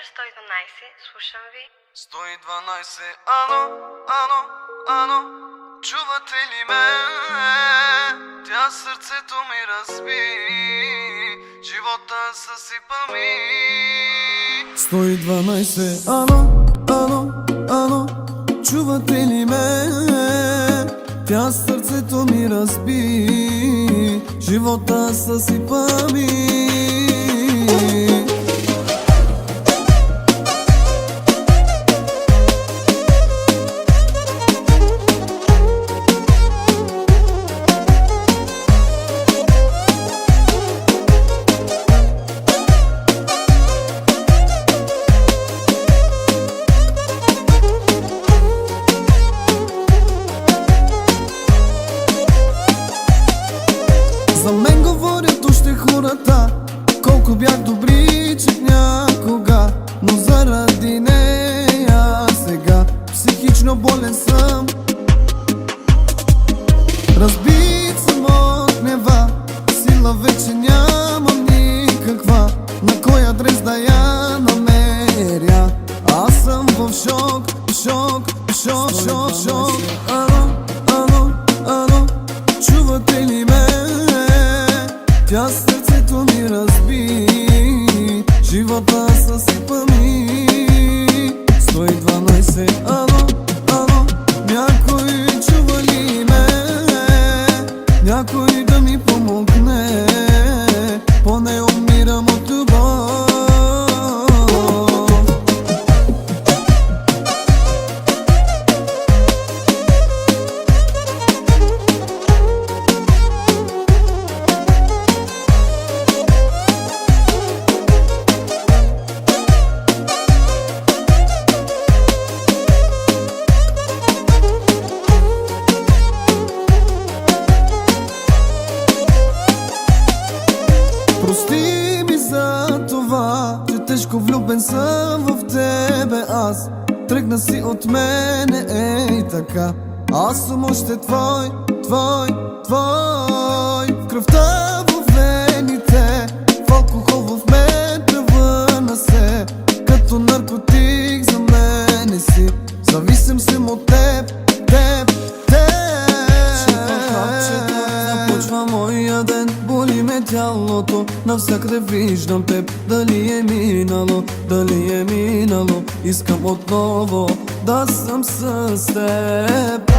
номер 112, слушам ви. 112, ано, ано, ано, чувате ли ме? Тя сърцето ми разби, живота съсипа ми. 112, ано, ано, ано, чувате ли ме? Тя сърцето ми разби, живота съсипа ми. За мен говорят още хората колко бях добричък някога, но заради нея сега психично болен съм. Разбит съм от гнева, сила вече нямам никаква, на кой адрес да я намеря. Аз съм в шок, шок, шок, шок, шок. Ано, ано, ано, чувате ли ме? Тя сърцето ми разби, живота съсипа ми. 112, ано, ано, някой чува ли ме? Някой да ми помогне, поне умирам от любов. Прости ми за това, че тежко влюбен съм в тебе аз. Тръгна си от мене, ей така. Аз съм още твой, твой, твой. В кръвта, в вените, в алкохол в мен превърна се. Като наркотик за мене си, зависим съм от теб, теб, теб. Започва моя ден, боли ме тялото, навсякъде виждам теб. Дали е минало, дали е минало, искам отново да съм с теб.